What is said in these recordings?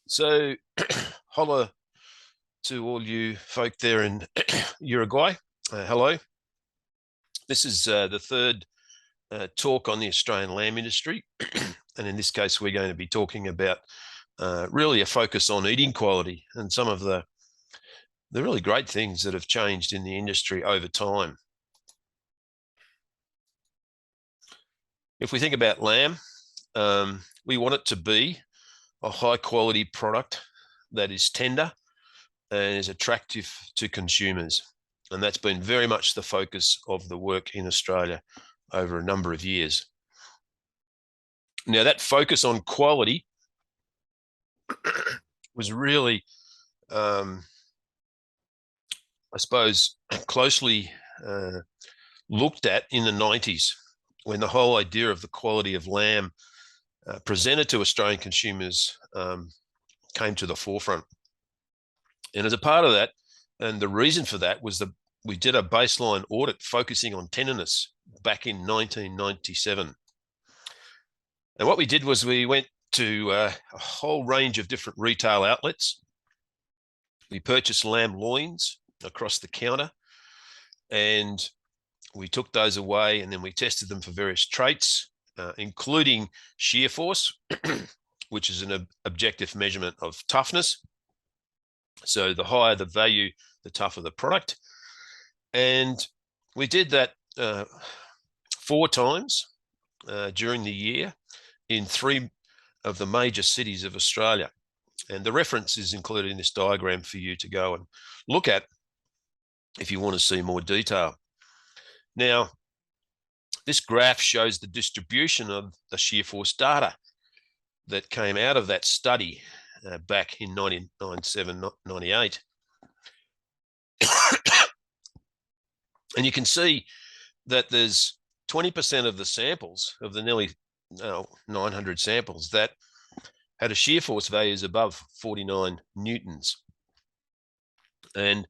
So, holla to all you folk there in Uruguay. Hello. This is the third talk on the Australian lamb industry. And in this case, we're going to be talking about really a focus on eating quality and some of the really great things that have changed in the industry over time. If we think about lamb, we want it to be a high quality product that is tender and is attractive to consumers. And that's been very much the focus of the work in Australia over a number of years. Now, that focus on quality was really, I suppose, closely looked at in the 90s, when the whole idea of the quality of lamb presented to Australian consumers came to the forefront. And as a part of that, and the reason for that was that we did a baseline audit focusing on tenderness back in 1997. And what we did was we went to a whole range of different retail outlets. We purchased lamb loins across the counter, and we took those away, and then we tested them for various traits, including shear force, which is an objective measurement of toughness. So the higher the value, the tougher the product. And we did that 4 times during the year in 3 of the major cities of Australia. And the reference is included in this diagram for you to go and look at if you want to see more detail. Now, this graph shows the distribution of the shear force data that came out of that study back in 1997, 98. And you can see that there's 20% of the samples, of the nearly 900 samples, that had a shear force values above 49 newtons. And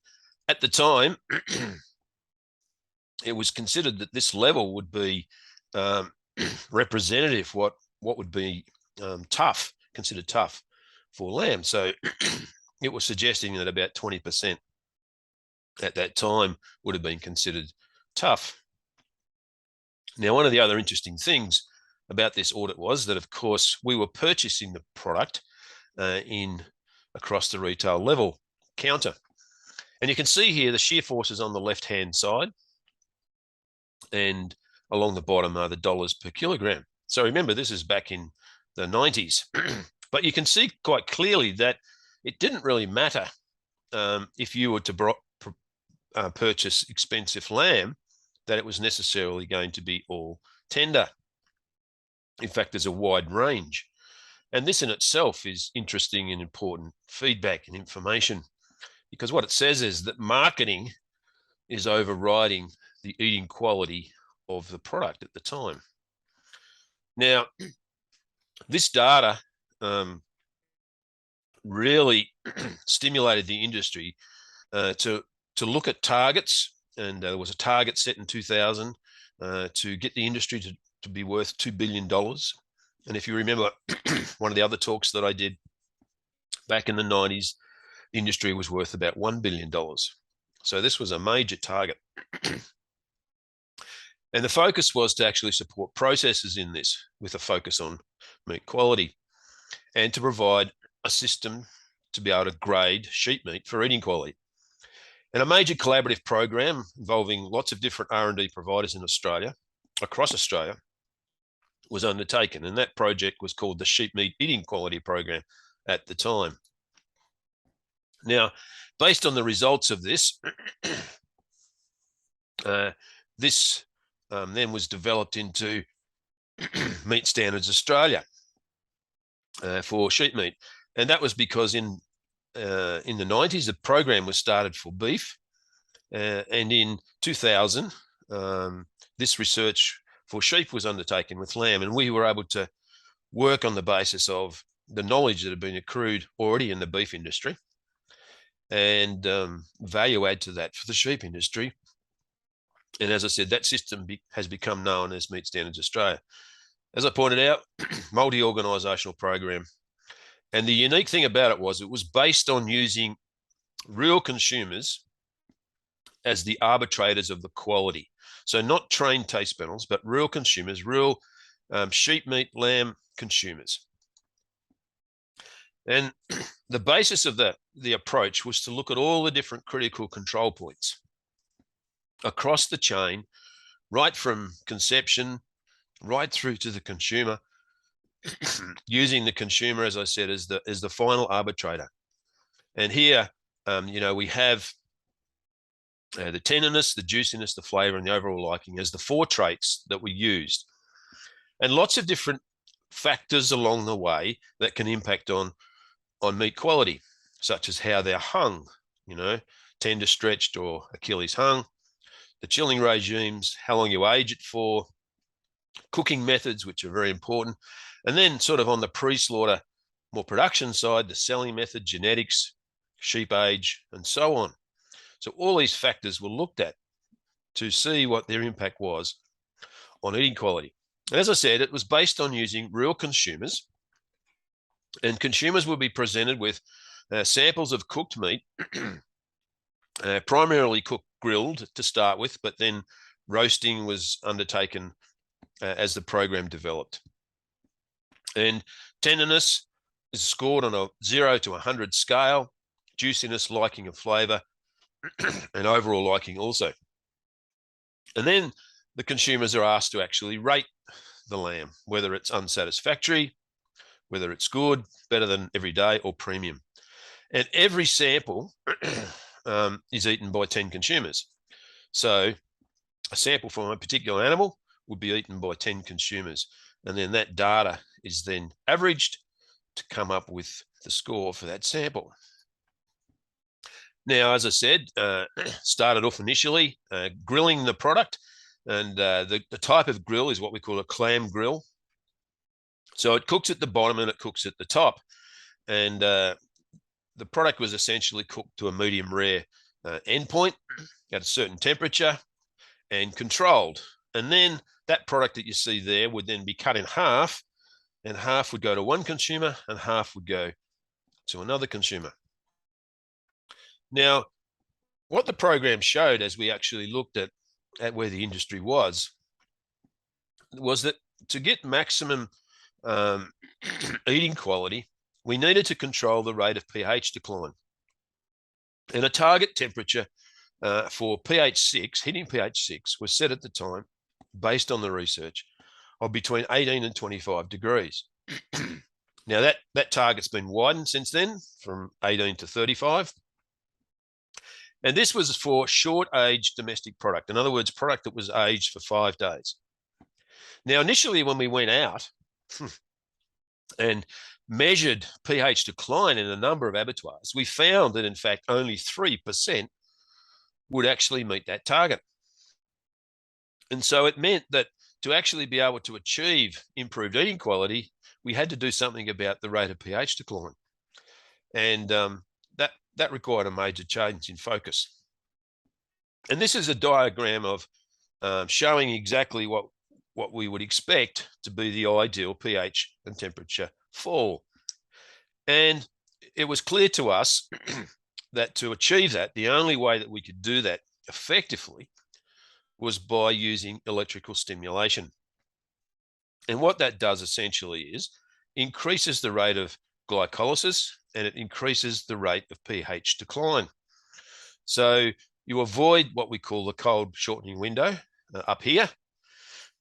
at the time, it was considered that this level would be representative, what would be tough, considered tough for lamb. So it was suggesting that about 20% at that time would have been considered tough. Now, one of the other interesting things about this audit was that, of course, we were purchasing the product across the retail level counter. And you can see here the shear forces on the left-hand side, and along the bottom are the dollars per kilogram. So remember, this is back in the 90s. But you can see quite clearly that it didn't really matter if you were to purchase expensive lamb, that it was necessarily going to be all tender. In fact, there's a wide range. And this in itself is interesting and important feedback and information, because what it says is that marketing is overriding the eating quality of the product at the time. Now, this data really stimulated the industry to look at targets, and there was a target set in 2000 to get the industry to be worth $2 billion. And if you remember one of the other talks that I did back in the 90s, the industry was worth about $1 billion. So this was a major target. And the focus was to actually support processes in this with a focus on meat quality, and to provide a system to be able to grade sheep meat for eating quality. And a major collaborative program involving lots of different R&D providers in Australia, across Australia, was undertaken. And that project was called the Sheep Meat Eating Quality Program at the time. Now, based on the results of this, this then was developed into Meat Standards Australia for sheep meat. And that was because in the 90s, the program was started for beef. And in 2000, this research for sheep was undertaken with lamb. And we were able to work on the basis of the knowledge that had been accrued already in the beef industry, and value add to that for the sheep industry. And as I said, that system has become known as Meat Standards Australia. As I pointed out, multi-organisational program. And the unique thing about it was based on using real consumers as the arbitrators of the quality. So not trained taste panels, but real consumers, real sheep meat, lamb consumers. And the basis of the approach was to look at all the different critical control points across the chain, right from conception, right through to the consumer, using the consumer, as I said, as the final arbitrator. And here, we have the tenderness, the juiciness, the flavor, and the overall liking as the 4 traits that we used. And lots of different factors along the way that can impact on meat quality, such as how they're hung, tender, stretched, or Achilles hung, the chilling regimes, how long you age it for, cooking methods, which are very important, and then sort of on the pre-slaughter, more production side, the selling method, genetics, sheep age, and so on. So all these factors were looked at to see what their impact was on eating quality. And as I said, it was based on using real consumers, and consumers would be presented with samples of cooked meat, primarily cooked grilled to start with, but then roasting was undertaken as the program developed. And tenderness is scored on a 0 to 100 scale, juiciness, liking, and flavor, and overall liking also. And then the consumers are asked to actually rate the lamb, whether it's unsatisfactory, whether it's good, better than everyday, or premium. And every sample is eaten by 10 consumers. So a sample from a particular animal would be eaten by 10 consumers. And then that data is then averaged to come up with the score for that sample. Now, as I said, started off initially grilling the product, and the type of grill is what we call a clam grill. So it cooks at the bottom and it cooks at the top. And the product was essentially cooked to a medium rare endpoint at a certain temperature and controlled. And then that product that you see there would then be cut in half, and half would go to one consumer and half would go to another consumer. Now, what the program showed as we actually looked at where the industry was that to get maximum eating quality, we needed to control the rate of pH decline. And a target temperature for pH 6, hitting pH 6, was set at the time, based on the research, of between 18 and 25 degrees. Now, that target's been widened since then from 18 to 35. And this was for short-aged domestic product. In other words, product that was aged for 5 days. Now, initially, when we went out and measured pH decline in a number of abattoirs, we found that, in fact, only 3% would actually meet that target. And so it meant that to actually be able to achieve improved eating quality, we had to do something about the rate of pH decline. And that required a major change in focus. And this is a diagram of showing exactly what we would expect to be the ideal pH and temperature fall. And it was clear to us that to achieve that, the only way that we could do that effectively was by using electrical stimulation. And what that does essentially is increases the rate of glycolysis, and it increases the rate of pH decline. So you avoid what we call the cold shortening window up here,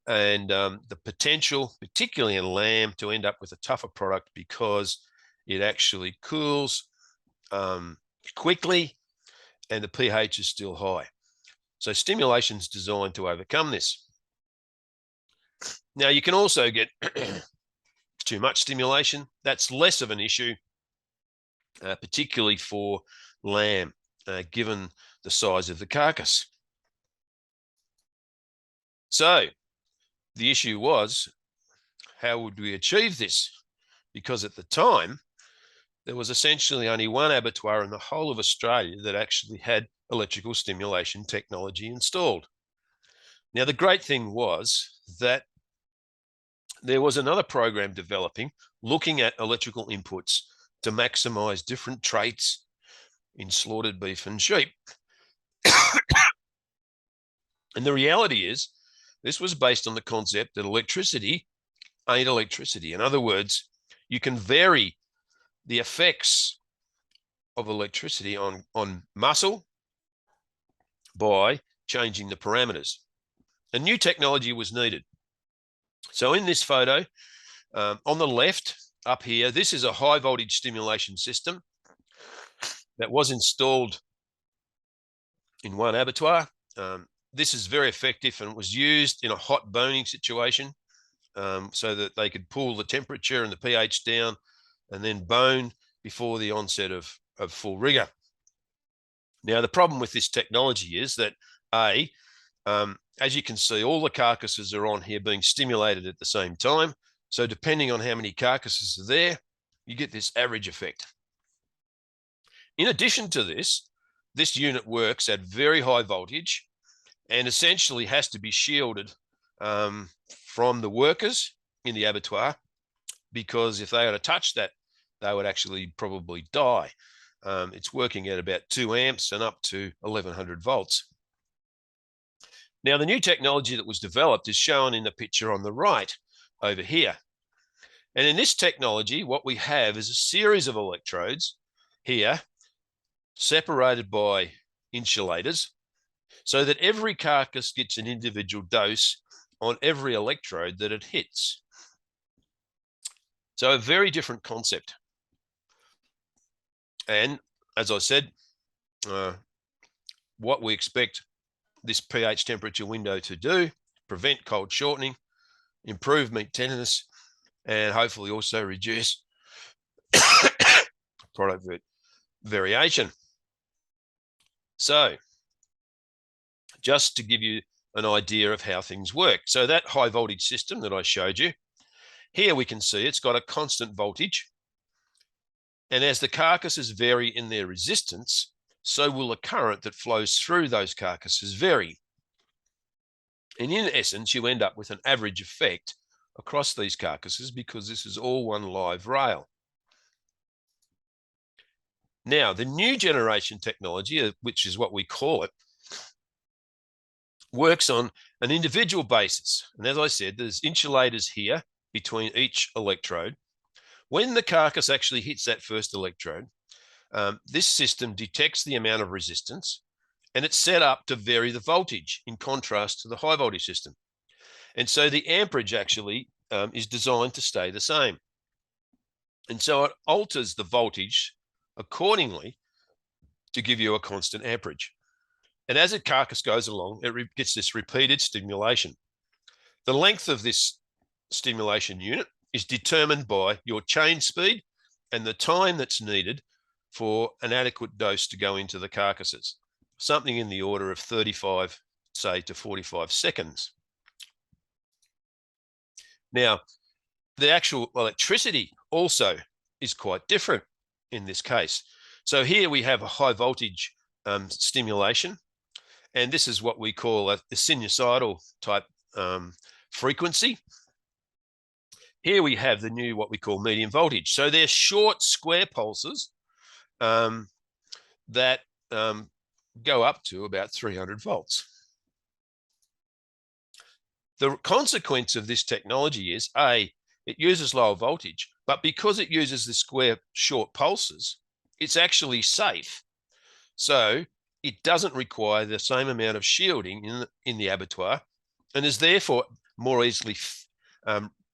and the potential, particularly in lamb, to end up with a tougher product because it actually cools quickly and the pH is still high. So stimulation is designed to overcome this. Now, you can also get too much stimulation. That's less of an issue, particularly for lamb, given the size of the carcass. So the issue was, how would we achieve this? Because at the time, there was essentially only one abattoir in the whole of Australia that actually had electrical stimulation technology installed. Now, the great thing was that there was another program developing, looking at electrical inputs to maximize different traits in slaughtered beef and sheep. And the reality is, this was based on the concept that electricity ain't electricity. In other words, you can vary the effects of electricity on muscle by changing the parameters. A new technology was needed. So in this photo, on the left up here, this is a high voltage stimulation system that was installed in one abattoir. This is very effective and was used in a hot boning situation so that they could pull the temperature and the pH down and then bone before the onset of full rigor. Now, the problem with this technology is that, as you can see, all the carcasses are on here being stimulated at the same time. So depending on how many carcasses are there, you get this average effect. In addition to this, this unit works at very high voltage and essentially has to be shielded from the workers in the abattoir, because if they were to touch that, they would actually probably die. It's working at about 2 amps and up to 1100 volts. Now, the new technology that was developed is shown in the picture on the right over here. And in this technology, what we have is a series of electrodes here, separated by insulators, so that every carcass gets an individual dose on every electrode that it hits. So a very different concept. And as I said, what we expect this pH temperature window to do: prevent cold shortening, improve meat tenderness, and hopefully also reduce product variation. So just to give you an idea of how things work. So that high voltage system that I showed you, here we can see it's got a constant voltage. And as the carcasses vary in their resistance, so will the current that flows through those carcasses vary. And in essence, you end up with an average effect across these carcasses because this is all one live rail. Now, the new generation technology, which is what we call it, works on an individual basis. And as I said, there's insulators here between each electrode. When the carcass actually hits that first electrode, this system detects the amount of resistance, and it's set up to vary the voltage in contrast to the high voltage system. And so the amperage actually is designed to stay the same. And so it alters the voltage accordingly to give you a constant amperage. And as a carcass goes along, it gets this repeated stimulation. The length of this stimulation unit is determined by your chain speed and the time that's needed for an adequate dose to go into the carcasses, something in the order of 35, say, to 45 seconds. Now, the actual electricity also is quite different in this case. So here we have a high voltage stimulation, and this is what we call a sinusoidal type frequency. Here we have the new, what we call medium voltage. So they're short square pulses that go up to about 300 volts. The consequence of this technology is, A, it uses lower voltage, but because it uses the square short pulses, it's actually safe. So it doesn't require the same amount of shielding in the abattoir, and is therefore more easily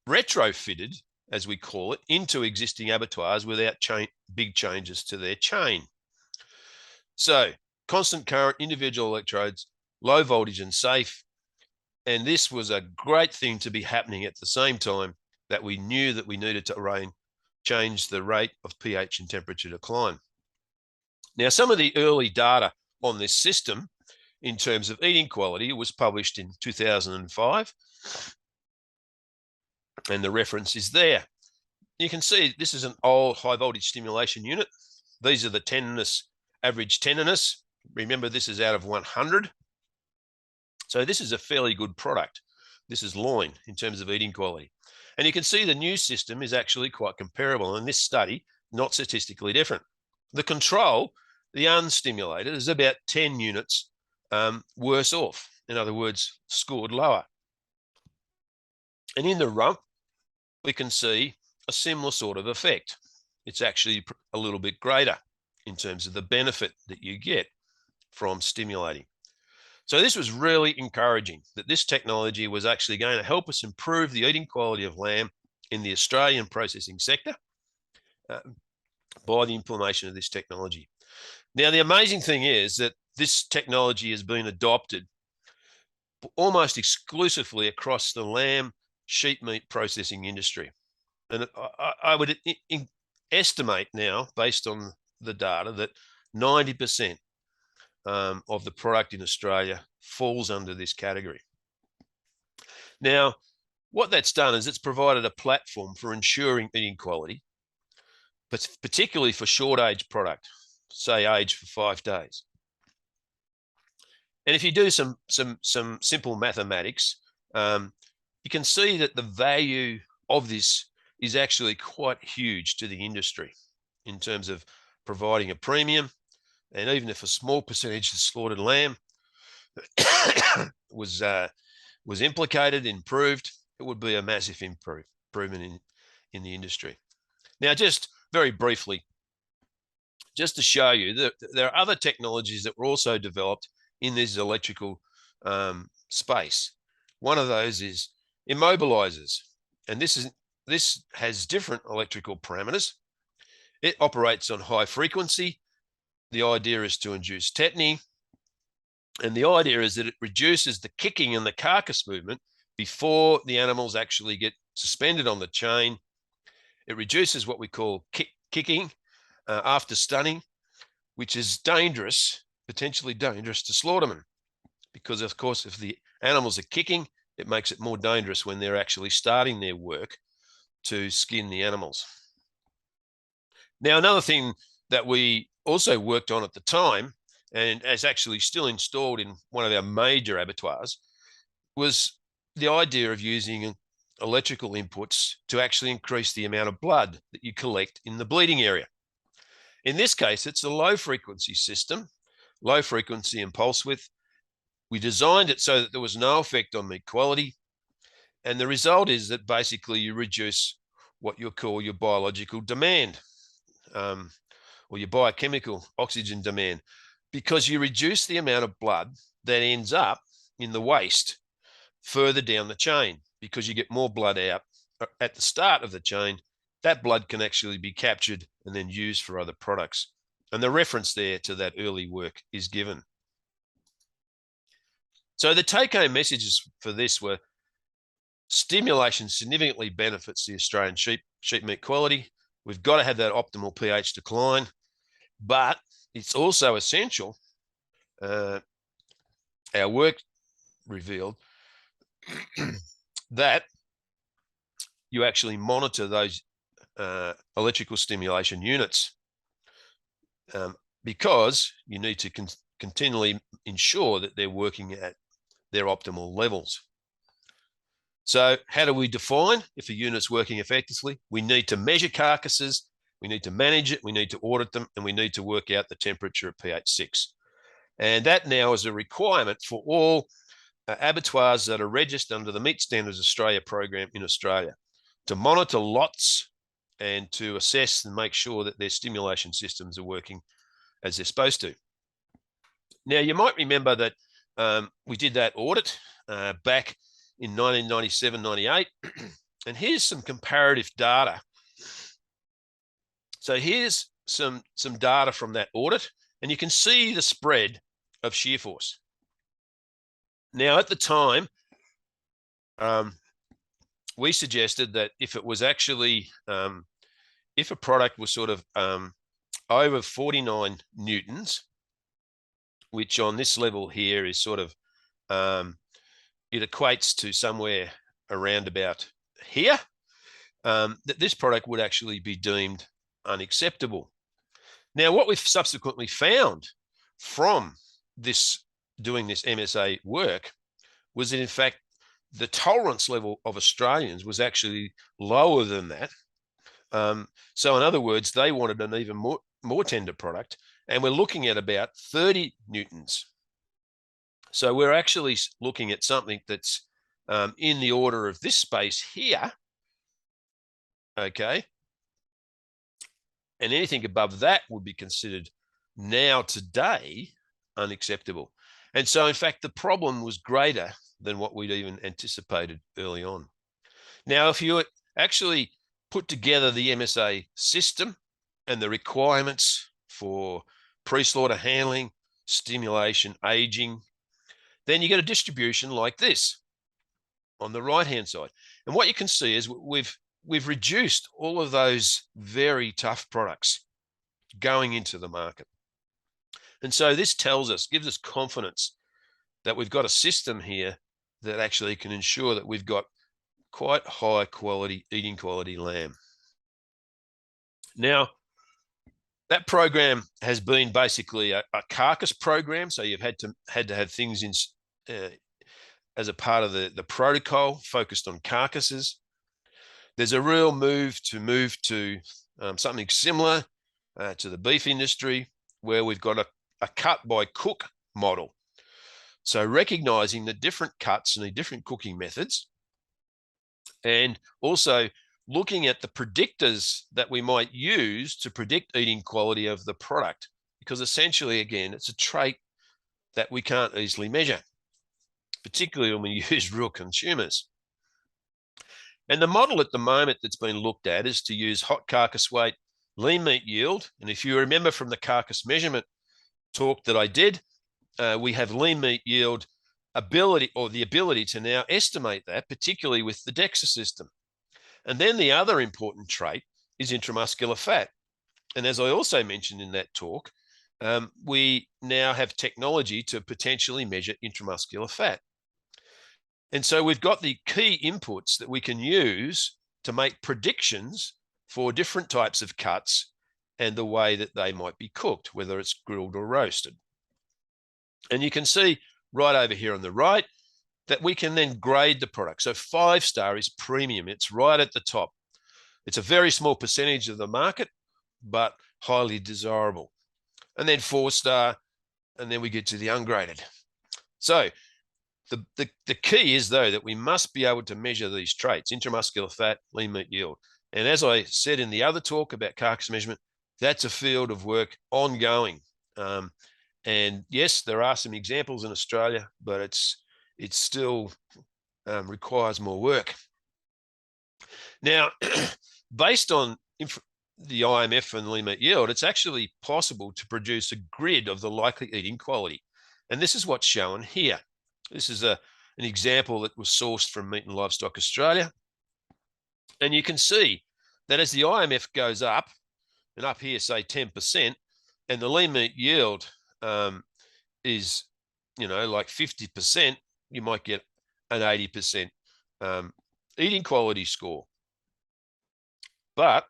retrofitted, as we call it, into existing abattoirs without big changes to their chain. So constant current, individual electrodes, low voltage and safe. And this was a great thing to be happening at the same time that we knew that we needed to change the rate of pH and temperature decline. Now, some of the early data on this system in terms of eating quality was published in 2005. And the reference is there. You can see this is an old high voltage stimulation unit. These are the average tenderness. Remember, this is out of 100. So this is a fairly good product. This is loin in terms of eating quality. And you can see the new system is actually quite comparable. In this study, not statistically different. The control, the unstimulated, is about 10 units worse off. In other words, scored lower. And in the rump, we can see a similar sort of effect. It's actually a little bit greater in terms of the benefit that you get from stimulating. So this was really encouraging that this technology was actually going to help us improve the eating quality of lamb in the Australian processing sector by the implementation of this technology. Now, the amazing thing is that this technology has been adopted almost exclusively across the lamb sheep meat processing industry. And I would estimate now, based on the data, that 90% of the product in Australia falls under this category. Now, what that's done is it's provided a platform for ensuring eating quality, but particularly for short-age product, say aged for 5 days. And if you do some simple mathematics, you can see that the value of this is actually quite huge to the industry in terms of providing a premium. And even if a small percentage of slaughtered lamb was implicated, improved, it would be a massive improvement in the industry. Now, just very briefly, just to show you that there are other technologies that were also developed in this electrical space. One of those is immobilizers, and this has different electrical parameters. It operates on high frequency. The idea is to induce tetany, and the idea is that it reduces the kicking and the carcass movement before the animals actually get suspended on the chain. It reduces what we call kicking after stunning, which is dangerous, potentially dangerous to slaughtermen, because of course, if the animals are kicking, it makes it more dangerous when they're actually starting their work to skin the animals. Now, another thing that we also worked on at the time, and is actually still installed in one of our major abattoirs, was the idea of using electrical inputs to actually increase the amount of blood that you collect in the bleeding area. In this case, it's a low frequency system, low frequency and pulse width. We designed it so that there was no effect on meat quality. And the result is that basically you reduce what you call your biological demand, or your biochemical oxygen demand, because you reduce the amount of blood that ends up in the waste further down the chain, because you get more blood out at the start of the chain. That blood can actually be captured and then used for other products. And the reference there to that early work is given. So the take-home messages for this were: stimulation significantly benefits the Australian sheep meat quality. We've got to have that optimal pH decline, but it's also essential. Our work revealed that you actually monitor those electrical stimulation units, because you need to continually ensure that they're working at their optimal levels. So how do we define if a unit's working effectively? We need to measure carcasses, we need to manage it, we need to audit them, and we need to work out the temperature at pH 6. And that now is a requirement for all abattoirs that are registered under the Meat Standards Australia program in Australia, to monitor lots and to assess and make sure that their stimulation systems are working as they're supposed to. Now, you might remember that we did that audit back in 1997-98, and here's some comparative data. So here's some data from that audit, and you can see the spread of shear force. Now, at the time, we suggested that if it was actually, if a product was sort of over 49 newtons, which on this level here is sort of, it equates to somewhere around about here, that this product would actually be deemed unacceptable. Now, what we've subsequently found from doing this MSA work was that, in fact, the tolerance level of Australians was actually lower than that, So in other words, they wanted an even more tender product, and we're looking at about 30 newtons. So we're actually looking at something that's in the order of this space here, okay? And anything above that would be considered now today unacceptable. And so in fact, the problem was greater than what we'd even anticipated early on. Now, if you actually put together the MSA system and the requirements for pre-slaughter handling, stimulation, aging, then you get a distribution like this on the right-hand side. And what you can see is we've reduced all of those very tough products going into the market. And so this tells us, gives us confidence that we've got a system here that actually can ensure that we've got quite high quality, eating quality lamb. Now, that program has been basically a carcass program. So you've had to have things in as a part of the protocol focused on carcasses. There's a real move to something similar to the beef industry, where we've got a cut by cook model. So recognizing the different cuts and the different cooking methods, and also looking at the predictors that we might use to predict eating quality of the product, because essentially, again, it's a trait that we can't easily measure, particularly when we use real consumers. And the model at the moment that's been looked at is to use hot carcass weight, lean meat yield. And if you remember from the carcass measurement talk that I did, we have lean meat yield ability, or the ability to now estimate that, particularly with the DEXA system. And then the other important trait is intramuscular fat. And as I also mentioned in that talk, we now have technology to potentially measure intramuscular fat. And so we've got the key inputs that we can use to make predictions for different types of cuts and the way that they might be cooked, whether it's grilled or roasted. And you can see right over here on the right that we can then grade the product. So 5-star is premium. It's right at the top. It's a very small percentage of the market, but highly desirable. And then 4-star, and then we get to the ungraded. So the key is, though, that we must be able to measure these traits: intramuscular fat, lean meat yield. And as I said in the other talk about carcass measurement, that's a field of work ongoing. And yes, there are some examples in Australia, but it still requires more work. Now, based on the IMF and lean meat yield, it's actually possible to produce a grid of the likely eating quality. And this is what's shown here. This is an example that was sourced from Meat and Livestock Australia. And you can see that as the IMF goes up, and up here, say 10%, and the lean meat yield is, like 50%, you might get an 80% eating quality score. But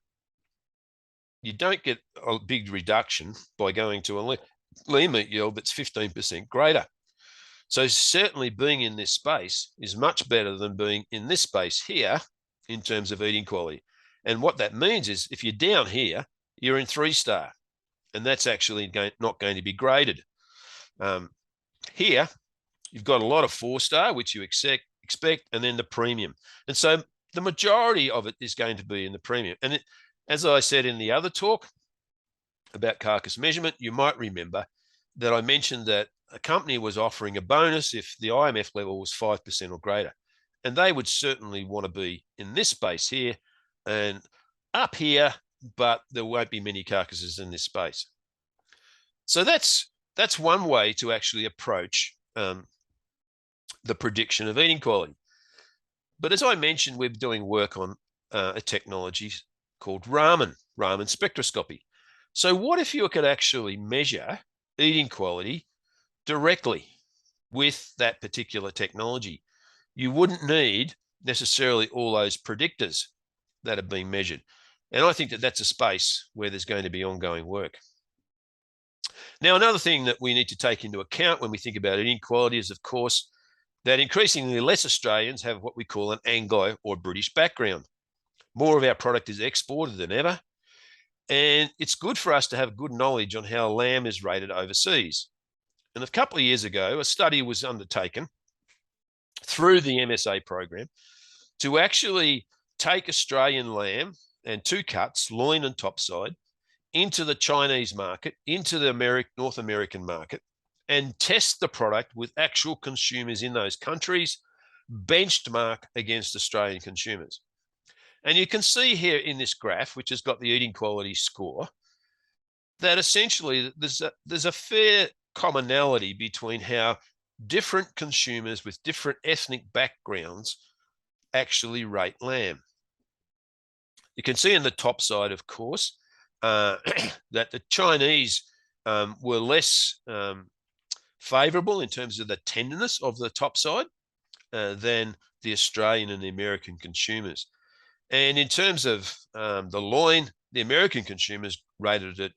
you don't get a big reduction by going to a lean meat yield that's 15% greater. So certainly being in this space is much better than being in this space here in terms of eating quality. And what that means is if you're down here, you're in 3-star, and that's actually not going to be graded. Here, you've got a lot of 4-star, which you expect, and then the premium. And so the majority of it is going to be in the premium. And as I said in the other talk about carcass measurement, you might remember that I mentioned that a company was offering a bonus if the IMF level was 5% or greater. And they would certainly want to be in this space here and up here, but there won't be many carcasses in this space. So that's one way to actually approach the prediction of eating quality. But as I mentioned, we're doing work on a technology called Raman spectroscopy. So what if you could actually measure eating quality directly with that particular technology? You wouldn't need necessarily all those predictors that are being measured. And I think that that's a space where there's going to be ongoing work. Now, another thing that we need to take into account when we think about eating quality is, of course, that increasingly less Australians have what we call an Anglo or British background. More of our product is exported than ever. And it's good for us to have good knowledge on how lamb is rated overseas. And a couple of years ago, a study was undertaken through the MSA program to actually take Australian lamb and two cuts, loin and topside, into the Chinese market, into the North American market, and test the product with actual consumers in those countries, benchmark against Australian consumers. And you can see here in this graph, which has got the eating quality score, that essentially there's a fair commonality between how different consumers with different ethnic backgrounds actually rate lamb. You can see in the top side, of course, that the Chinese were less favourable in terms of the tenderness of the top side than the Australian and the American consumers. And in terms of the loin, the American consumers rated it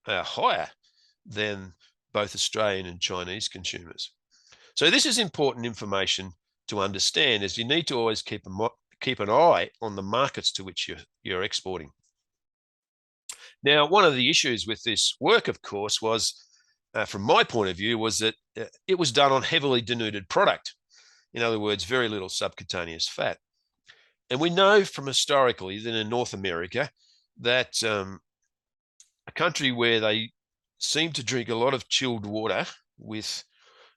higher than both Australian and Chinese consumers. So this is important information to understand, as you need to always keep an eye on the markets to which you're exporting. Now, one of the issues with this work, of course, was, from my point of view, was that it was done on heavily denuded product. In other words, very little subcutaneous fat. And we know from historically that in North America that a country where they seem to drink a lot of chilled water with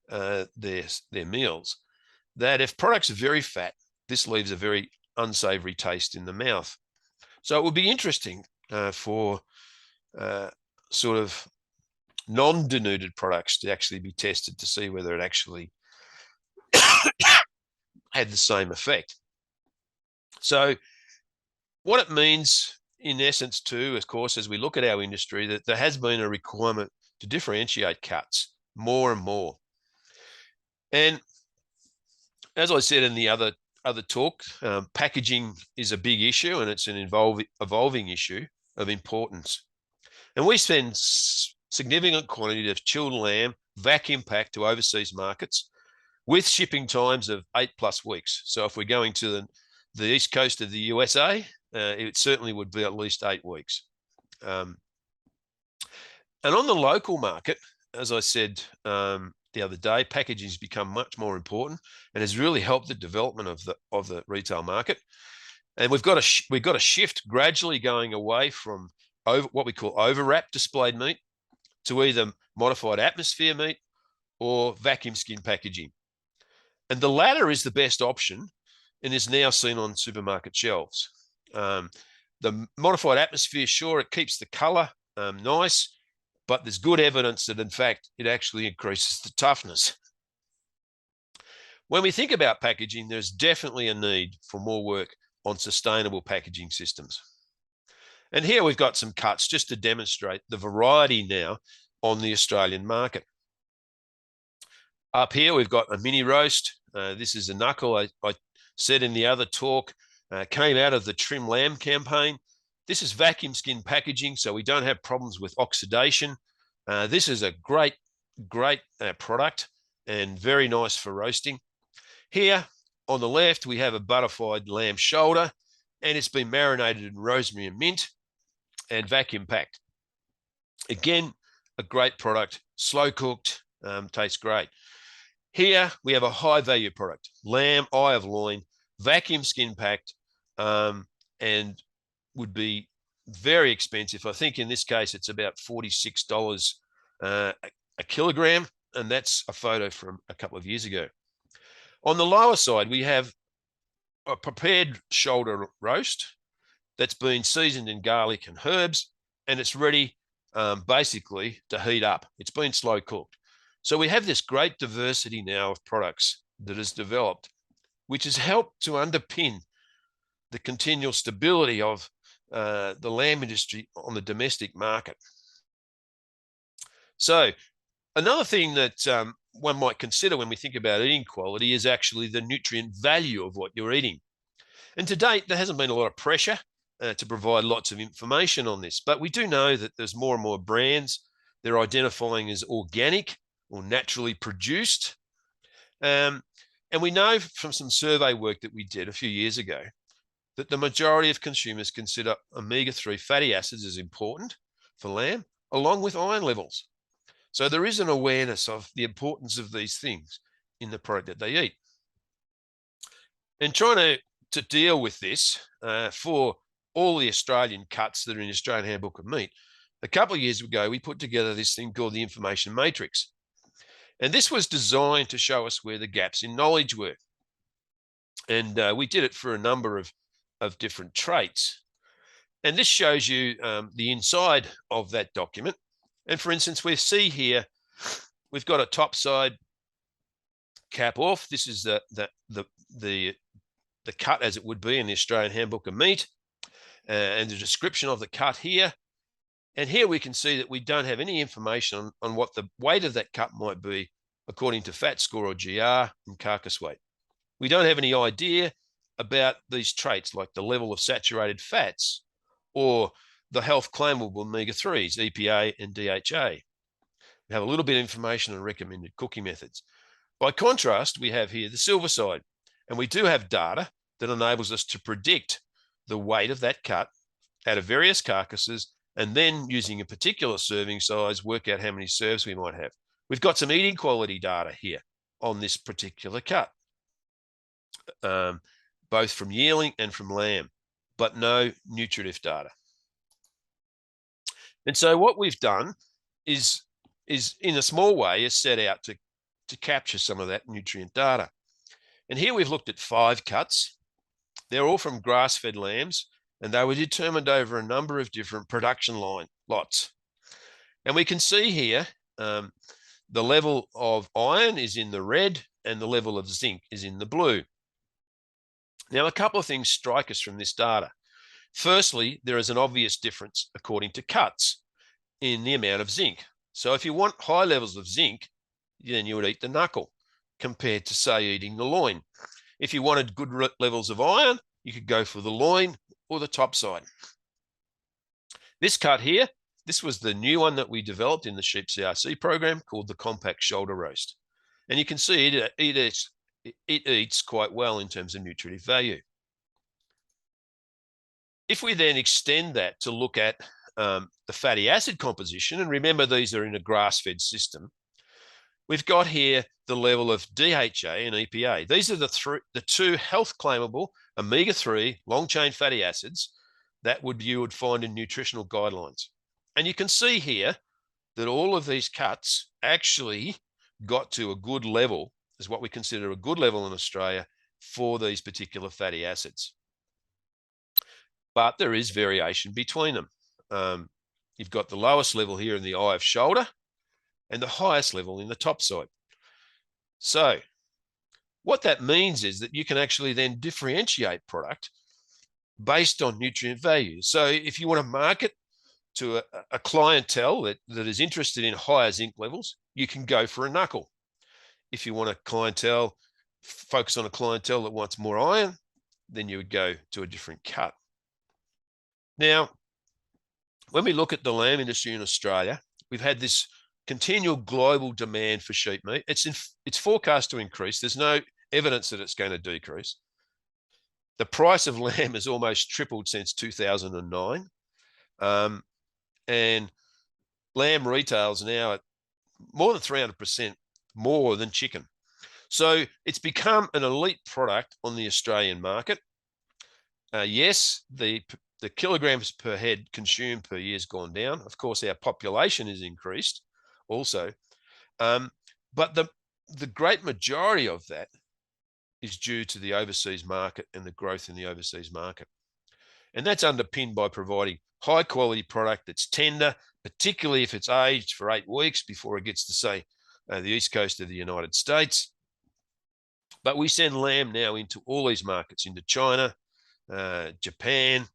their meals, that if products are very fat, this leaves a very unsavory taste in the mouth. So it would be interesting for sort of non-denuded products to actually be tested to see whether it actually had the same effect. So what it means in essence too, of course, as we look at our industry, that there has been a requirement to differentiate cuts more and more. And as I said in the other talk, packaging is a big issue, and it's an evolving issue of importance. And we send significant quantity of chilled lamb, vacuum packed to overseas markets with shipping times of 8+ weeks. So if we're going to the east coast of the USA, it certainly would be at least 8 weeks. And on the local market, as I said the other day, packaging has become much more important and has really helped the development of the retail market. And we've got a shift gradually going away from what we call overwrap displayed meat to either modified atmosphere meat or vacuum skin packaging. And the latter is the best option and is now seen on supermarket shelves. The modified atmosphere, sure, it keeps the color nice, but there's good evidence that, in fact, it actually increases the toughness. When we think about packaging, there's definitely a need for more work on sustainable packaging systems. And here we've got some cuts just to demonstrate the variety now on the Australian market. Up here, we've got a mini roast. This is a knuckle. I said in the other talk, came out of the trim lamb campaign. This is vacuum skin packaging, so we don't have problems with oxidation. This is a great product and very nice for roasting. Here on the left, we have a butterfied lamb shoulder, and it's been marinated in rosemary and mint and vacuum packed. Again, a great product, slow cooked, tastes great. Here we have a high value product, lamb, eye of loin, vacuum skin packed, and would be very expensive. I think in this case, it's about $46 a kilogram, and that's a photo from a couple of years ago. On the lower side, we have a prepared shoulder roast that's been seasoned in garlic and herbs, and it's ready basically to heat up. It's been slow cooked. So we have this great diversity now of products that is developed, which has helped to underpin the continual stability of the lamb industry on the domestic market. So another thing that one might consider when we think about eating quality is actually the nutrient value of what you're eating. And to date, there hasn't been a lot of pressure to provide lots of information on this, but we do know that there's more and more brands they're identifying as organic or naturally produced. And we know from some survey work that we did a few years ago that the majority of consumers consider omega-3 fatty acids as important for lamb, along with iron levels. So there is an awareness of the importance of these things in the product that they eat. And trying to deal with this for all the Australian cuts that are in the Australian Handbook of Meat, a couple of years ago, we put together this thing called the information matrix. And this was designed to show us where the gaps in knowledge were. And we did it for a number of different traits. And this shows you the inside of that document. And for instance, we see here, we've got a top side cap off. This is the cut as it would be in the Australian Handbook of Meat, and the description of the cut here. And here we can see that we don't have any information on what the weight of that cut might be according to fat score or GR and carcass weight. We don't have any idea about these traits like the level of saturated fats or the health claimable omega-3s, EPA and DHA. We have a little bit of information on recommended cooking methods. By contrast, we have here the silver side, and we do have data that enables us to predict the weight of that cut out of various carcasses, and then using a particular serving size, work out how many serves we might have. We've got some eating quality data here on this particular cut, both from yearling and from lamb, but no nutritive data. And so what we've done is in a small way, is set out to capture some of that nutrient data. And here we've looked at 5 cuts. They're all from grass-fed lambs, and they were determined over a number of different production line lots. And we can see here the level of iron is in the red and the level of zinc is in the blue. Now, a couple of things strike us from this data. Firstly, there is an obvious difference according to cuts in the amount of zinc. So if you want high levels of zinc, then you would eat the knuckle compared to, say, eating the loin. If you wanted good levels of iron, you could go for the loin or the top side. This cut here, this was the new one that we developed in the sheep CRC program called the compact shoulder roast. And you can see it eats quite well in terms of nutritive value. If we then extend that to look at the fatty acid composition, and remember these are in a grass-fed system, we've got here the level of DHA and EPA. These are the two health claimable omega-3 long-chain fatty acids that you would find in nutritional guidelines. And you can see here that all of these cuts actually got to a good level, is what we consider a good level in Australia for these particular fatty acids. But there is variation between them. You've got the lowest level here in the eye of shoulder and the highest level in the top side. So what that means is that you can actually then differentiate product based on nutrient value. So if you want to market to a clientele that is interested in higher zinc levels, you can go for a knuckle. If you want focus on a clientele that wants more iron, then you would go to a different cut. Now, when we look at the lamb industry in Australia, we've had this continual global demand for sheep meat. It's forecast to increase. There's no evidence that it's going to decrease. The price of lamb has almost tripled since 2009. And lamb retails now at more than 300% more than chicken. So it's become an elite product on the Australian market. Yes, the kilograms per head consumed per year has gone down. Of course, our population has increased also. But the great majority of that is due to the overseas market and the growth in the overseas market. And that's underpinned by providing high quality product that's tender, particularly if it's aged for 8 weeks before it gets to, say, the east coast of the United States. But we send lamb now into all these markets, into China, Japan,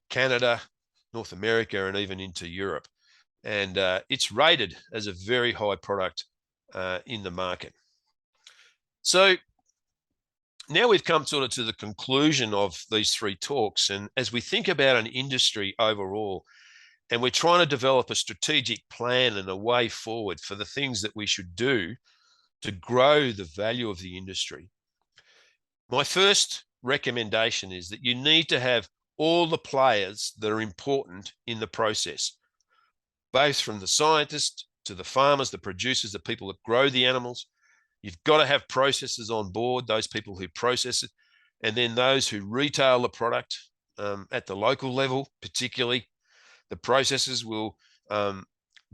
Canada, North America, and even into Europe. And it's rated as a very high product in the market. So now we've come sort of to the conclusion of these 3 talks. And as we think about an industry overall, and we're trying to develop a strategic plan and a way forward for the things that we should do to grow the value of the industry, my first recommendation is that you need to have all the players that are important in the process, both from the scientists to the farmers, the producers, the people that grow the animals. You've got to have processors on board, those people who process it, and then those who retail the product at the local level, particularly. The processors will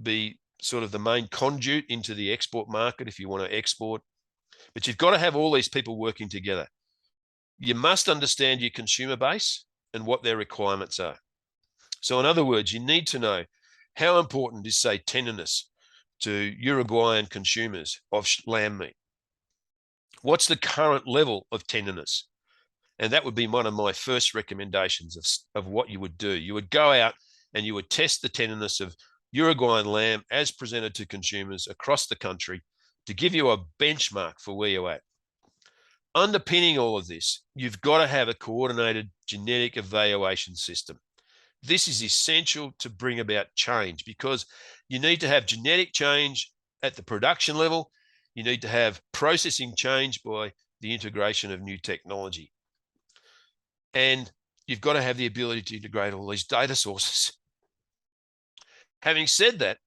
be sort of the main conduit into the export market if you want to export. But you've got to have all these people working together. You must understand your consumer base and what their requirements are. So in other words, you need to know how important is, say, tenderness to Uruguayan consumers of lamb meat. What's the current level of tenderness? And that would be one of my first recommendations of what you would do. You would go out and you would test the tenderness of Uruguayan lamb as presented to consumers across the country to give you a benchmark for where you're at. Underpinning all of this, you've got to have a coordinated genetic evaluation system. This is essential to bring about change because you need to have genetic change at the production level. You need to have processing change by the integration of new technology. And you've got to have the ability to integrate all these data sources. Having said that,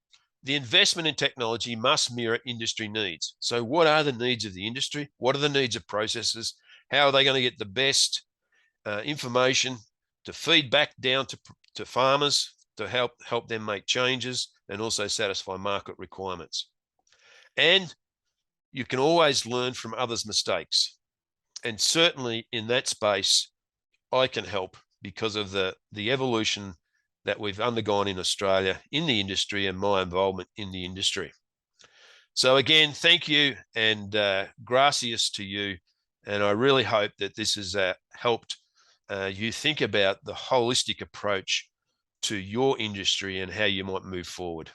the investment in technology must mirror industry needs. So what are the needs of the industry? What are the needs of processors? How are they going to get the best information to feed back down to farmers to help them make changes and also satisfy market requirements? And you can always learn from others' mistakes. And certainly in that space, I can help because of the evolution that we've undergone in Australia in the industry and my involvement in the industry. So again, thank you and gracias to you. And I really hope that this has helped you think about the holistic approach to your industry and how you might move forward.